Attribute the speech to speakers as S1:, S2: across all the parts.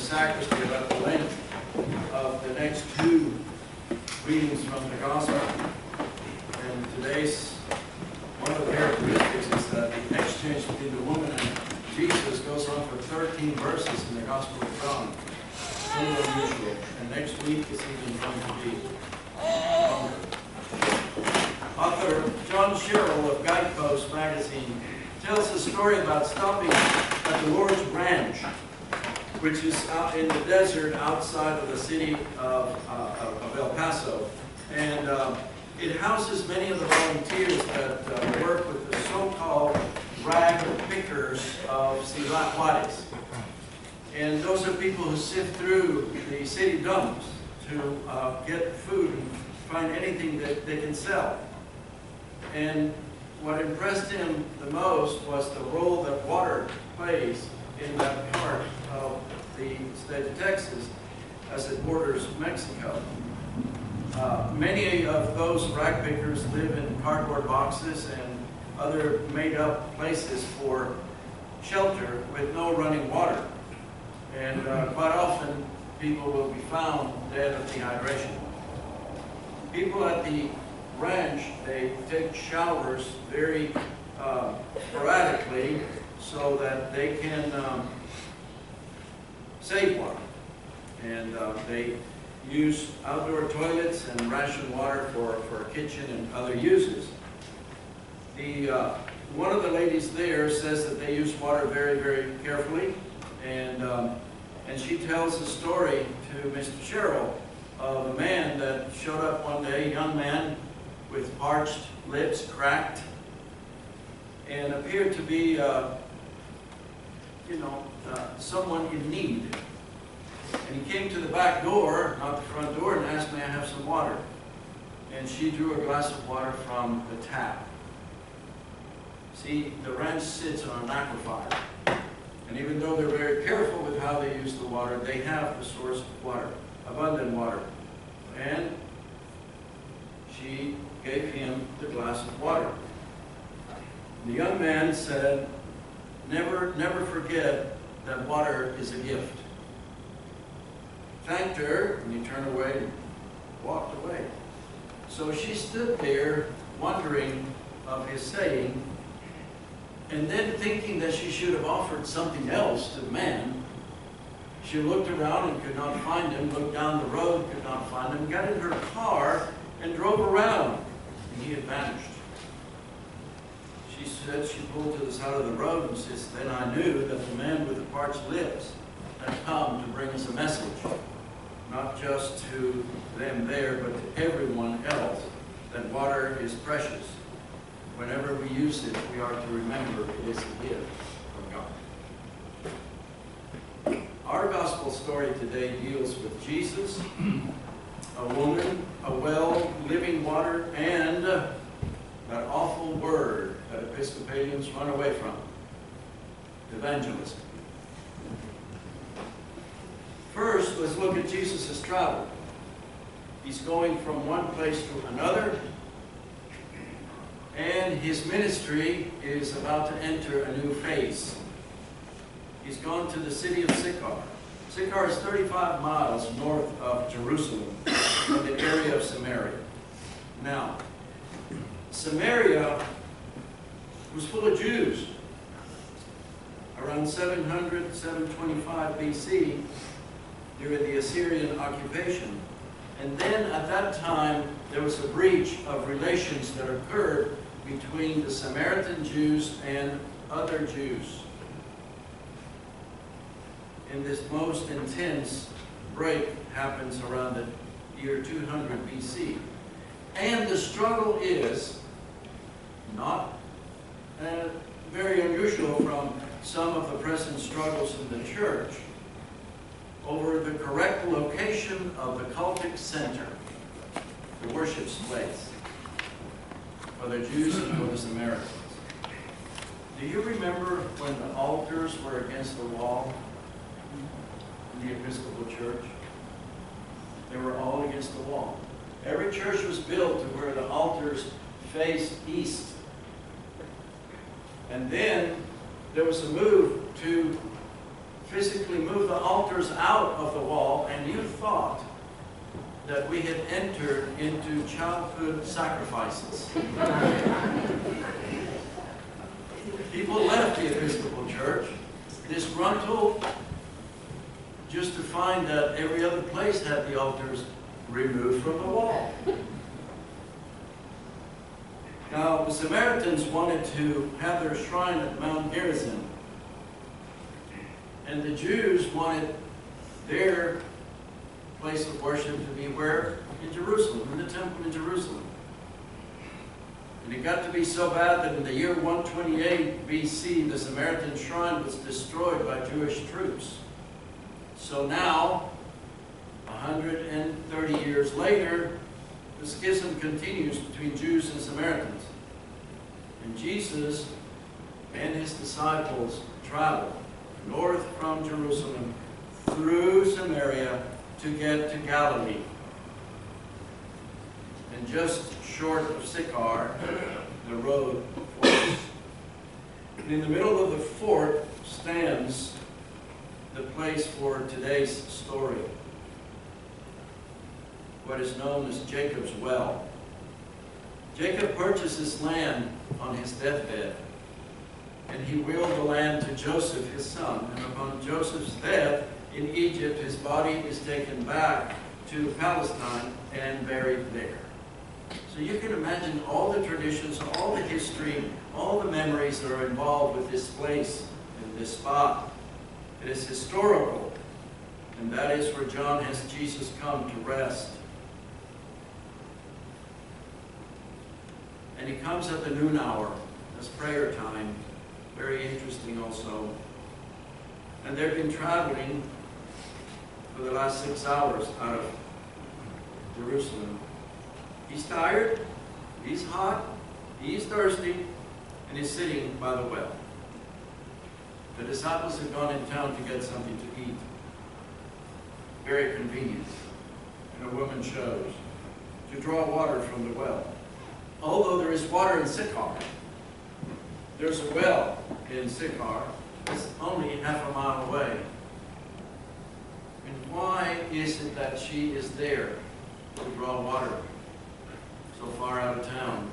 S1: sacristy about the length of the next two readings from the Gospel. And today's, one of the characteristics is that the exchange between the woman and Jesus goes on for 13 verses in the Gospel of John. So unusual. And next week is even going to be longer. Author John Sherrill of Guidepost magazine tells a story about stopping at the Lord's Ranch, which is out in the desert outside of the city of El Paso. And it houses many of the volunteers that work with the so-called rag pickers of Ciudad Juarez. And those are people who sift through the city dumps to get food and find anything that they can sell. And what impressed him the most was the role that water plays in that part of the state of Texas as it borders Mexico. Many of those rag pickers live in cardboard boxes and other made-up places for shelter with no running water. And quite often, people will be found dead of dehydration. People at the ranch, they take showers very sporadically so that they can save water. And they use outdoor toilets and ration water for kitchen and other uses. One of the ladies there says that they use water very, very carefully, and she tells a story to Mr. Sherrill of a man that showed up one day, a young man with parched lips, cracked, and appeared to be, someone in need. And he came to the back door, not the front door, and asked, "May I have some water?" And she drew a glass of water from the tap. See, the ranch sits on an aquifer. And even though they're very careful with how they use the water, they have the source of water, abundant water. And she gave him the glass of water. The young man said, never forget that water is a gift. Thanked her, and he turned away and walked away. So she stood there wondering of his saying, and then thinking that she should have offered something else to the man. She looked around and could not find him, looked down the road, could not find him, got in her car and drove around, and he had vanished. She said she pulled to the side of the road and says, "Then I knew that the man with the parched lips had come to bring us a message, not just to them there, but to everyone else, that water is precious. Whenever we use it, we are to remember it is a gift from God." Our gospel story today deals with Jesus, a woman, a well, living water, and that awful word that Episcopalians run away from, evangelism. First, let's look at Jesus' travel. He's going from one place to another, and his ministry is about to enter a new phase. He's gone to the city of Sychar. Sychar is 35 miles north of Jerusalem, in the area of Samaria. Now, Samaria was full of Jews. Around 700, 725 BC, during the Assyrian occupation. And then at that time, there was a breach of relations that occurred between the Samaritan Jews and other Jews. And this most intense break happens around the year 200 BC. And the struggle is not very unusual from some of the present struggles in the church over the correct location of the cultic center, the worship place, for the Jews and for the Samaritans. Do you remember when the altars were against the wall in the Episcopal Church? They were all against the wall. Every church was built to where the altars faced east. And then there was a move to physically move the altars out of the wall, and you thought that we had entered into childhood sacrifices. People left the Episcopal Church disgruntled just to find that every other place had the altars removed from the wall. Now, the Samaritans wanted to have their shrine at Mount Gerizim, and the Jews wanted their place of worship to be where? In Jerusalem, in the temple in Jerusalem. And it got to be so bad that in the year 128 BC, the Samaritan shrine was destroyed by Jewish troops. So now, 130 years later, the schism continues between Jews and Samaritans. And Jesus and his disciples traveled north from Jerusalem through Samaria to get to Galilee. And just short of Sychar, the road forks. And in the middle of the fort stands the place for today's story, what is known as Jacob's well. Jacob purchased this land on his deathbed, and he willed the land to Joseph, his son. And upon Joseph's death in Egypt, his body is taken back to Palestine and buried there. So you can imagine all the traditions, all the history, all the memories that are involved with this place and this spot. It is historical, and that is where John has Jesus come to rest. And he comes at the noon hour. That's prayer time. Very interesting also. And they've been traveling for the last 6 hours out of Jerusalem. He's tired, he's hot, he's thirsty, and he's sitting by the well. The disciples have gone in town to get something to eat. Very convenient. And a woman chose to draw water from the well. Although there is water in Sychar, there's a well in Sychar. It's only half a mile away. And why is it that she is there to draw water so far out of town?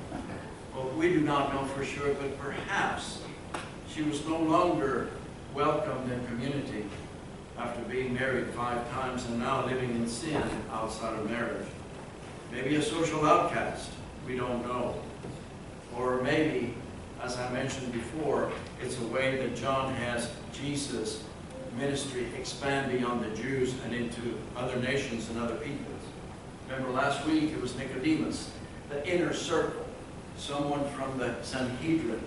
S1: Well, we do not know for sure, but perhaps she was no longer welcomed in community after being married 5 times and now living in sin outside of marriage. Maybe a social outcast, we don't know. Or maybe, as I mentioned before, it's a way that John has Jesus' ministry expand beyond the Jews and into other nations and other peoples. Remember last week it was Nicodemus, the inner circle, someone from the Sanhedrin,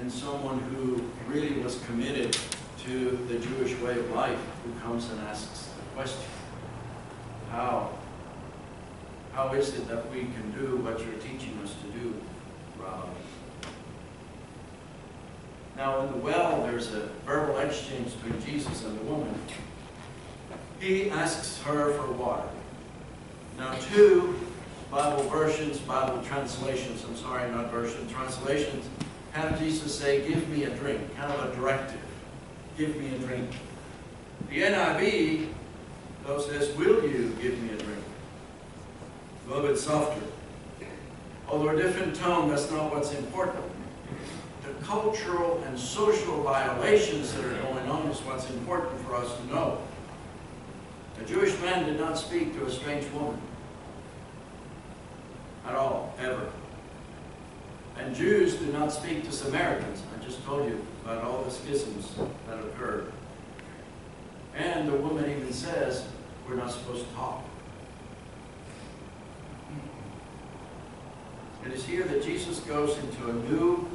S1: and someone who really was committed to the Jewish way of life, who comes and asks the question, how is it that we can do what you're teaching us to do, Rabbi? Now in the well, there's a verbal exchange between Jesus and the woman. He asks her for water. Now 2 Bible versions, Bible translations, I'm sorry, not versions, translations, have Jesus say, give me a drink, kind of a directive. Give me a drink. The NIV, though, says, will you give me a drink? A little bit softer. Although a different tone, that's not what's important. The cultural and social violations that are going on is what's important for us to know. A Jewish man did not speak to a strange woman. At all, ever. And Jews do not speak to Samaritans. I just told you about all the schisms that occurred. And the woman even says, we're not supposed to talk. It is here that Jesus goes into a new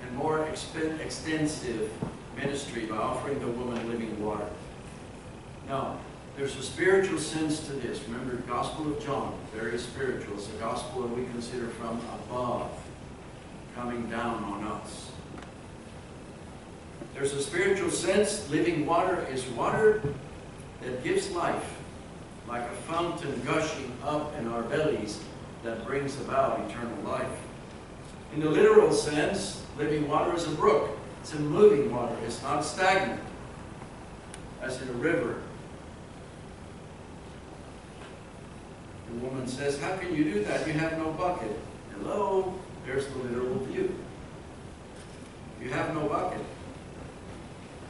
S1: and more extensive ministry by offering the woman living water. Now, there's a spiritual sense to this. Remember, the Gospel of John, very spiritual. It's a gospel that we consider from above, coming down on us. There's a spiritual sense. Living water is water that gives life, like a fountain gushing up in our bellies that brings about eternal life. In the literal sense, living water is a brook. It's a moving water. It's not stagnant. as in a river. The woman says, how can you do that? You have no bucket. Hello, there's the literal view. You have no bucket.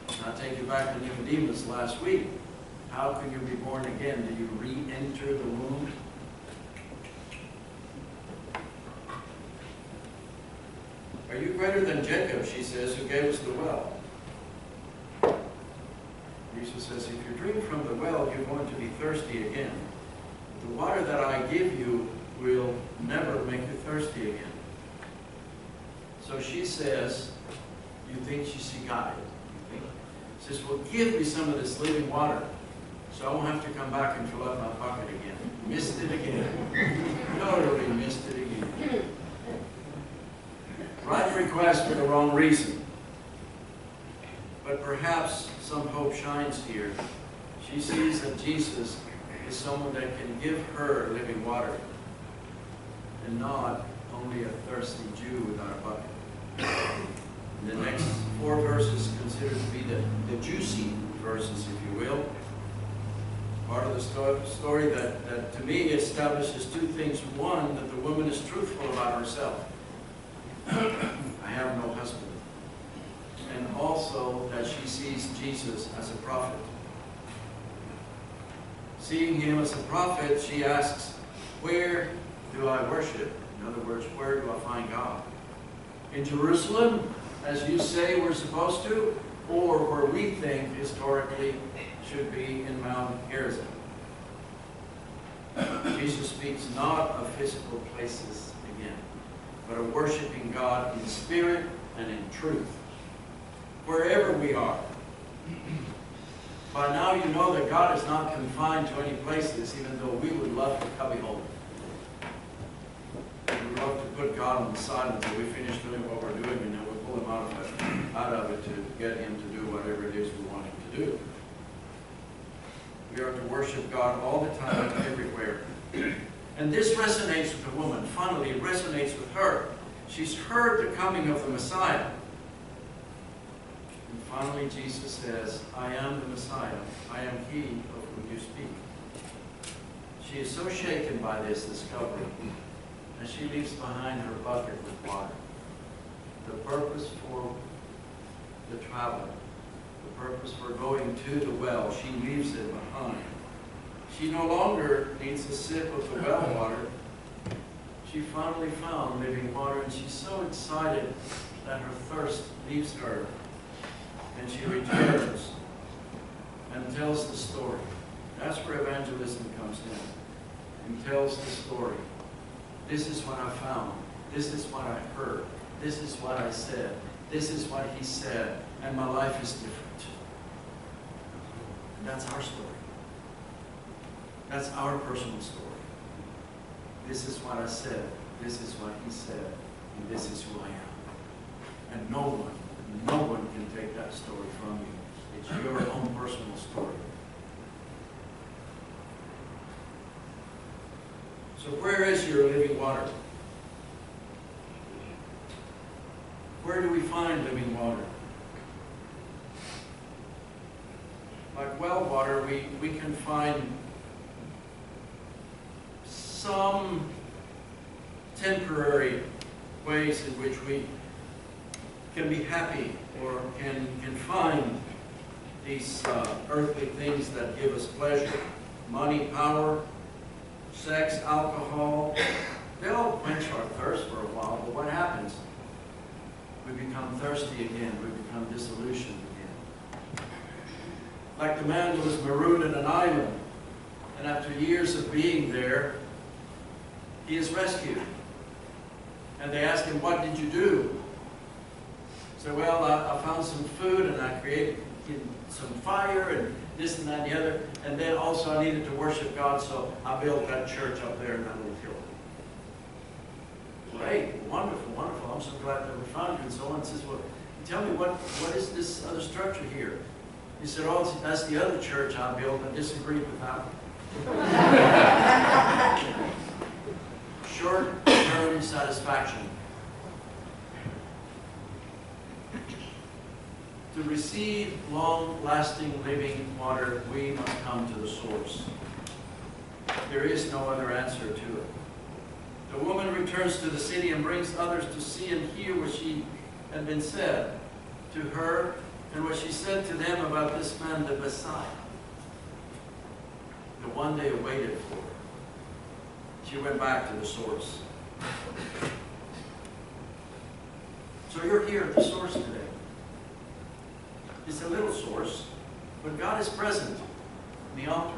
S1: And I'll take you back to Nicodemus last week. How can you be born again? Do you re-enter the womb? Are you greater than Jacob, she says, who gave us the well? Jesus says, if you drink from the well, you're going to be thirsty again. The water that I give you will never make you thirsty again. So she says, you think she's guided? You think? She says, well, give me some of this living water so I won't have to come back and fill up my pocket again. Missed it again. Totally missed it again. Right request for the wrong reason. But perhaps some hope shines here. She sees that Jesus is someone that can give her living water and not only a thirsty Jew without a bucket. And the next 4 verses considered to be the juicy verses, if you will. Part of the story that to me establishes 2 things. One, that the woman is truthful about herself. I have no husband. And also that she sees Jesus as a prophet. Seeing him as a prophet, she asks, where do I worship? In other words, where do I find God? In Jerusalem, as you say we're supposed to, or where we think historically should be in Mount Gerizim. Jesus speaks not of physical places again, but of worshiping God in spirit and in truth, wherever we are. By now you know that God is not confined to any places, even though we would love to cubbyhole it. We would love to put God on the side until we finish doing what we're doing, and then we'll pull him out of it to get him to do whatever it is we want him to do. We are to worship God all the time, everywhere. And this resonates with the woman. Finally, it resonates with her. She's heard the coming of the Messiah. And finally, Jesus says, I am the Messiah. I am he of whom you speak. She is so shaken by this discovery that she leaves behind her bucket with water. The purpose for the travel, the purpose for going to the well, she leaves it behind. She no longer needs a sip of the well water. She finally found living water, and she's so excited that her thirst leaves her. And she returns and tells the story. That's where evangelism comes in. And tells the story. This is what I found. This is what I heard. This is what I said. This is what he said. And my life is different. And that's our story. That's our personal story. This is what I said. This is what he said. And this is who I am. And no one can take that story from you. It's your own personal story. So where is your living water? Where do we find living water? Like well water, we can find some temporary ways in which we can be happy or can find these earthly things that give us pleasure, money, power, sex, alcohol. They'll quench our thirst for a while, but what happens? We become thirsty again. We become disillusioned again. Like the man who was marooned in an island, and after years of being there, he is rescued. And they ask him, what did you do? He said, well, I found some food, and I created some fire, and this and that and the other. And then also I needed to worship God, so I built that church up there in that little hill. Great, wonderful, wonderful. I'm so glad that we found you. And so on. He says, well, tell me, what is this other structure here? He said, oh, that's the other church I built. I disagreed with that one. Short-term satisfaction. to receive long-lasting living water, we must come to the source. There is no other answer to it. The woman returns to the city and brings others to see and hear what she had been said to her and what she said to them about this man, the Messiah, the one they waited for. She went back to the source. So you're here at the source today. It's a little source, but God is present in the altar.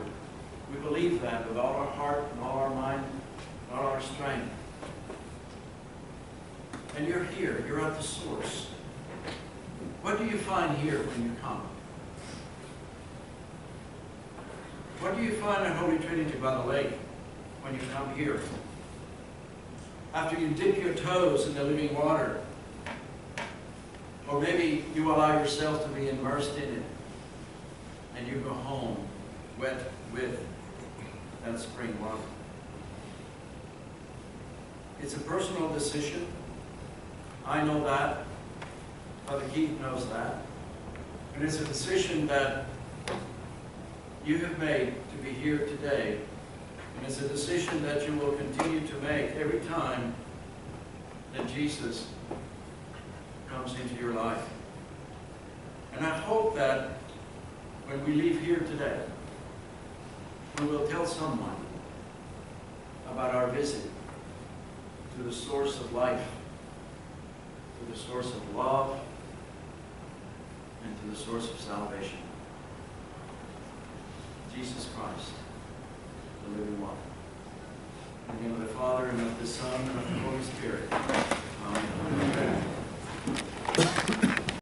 S1: We believe that with all our heart and all our mind and all our strength. And you're here. You're at the source. What do you find here when you come? What do you find at Holy Trinity by the lake when you come here? After you dip your toes in the living water, or maybe you allow yourself to be immersed in it, and you go home wet with that spring water. It's a personal decision. I know that. Father Keith knows that. And it's a decision that you have made to be here today. And it's a decision that you will continue to make every time that Jesus comes into your life. And I hope that when we leave here today, we will tell someone about our visit to the source of life, to the source of love, and to the source of salvation. Jesus Christ, the living water. In the name of the Father, and of the Son, and of the Holy Spirit.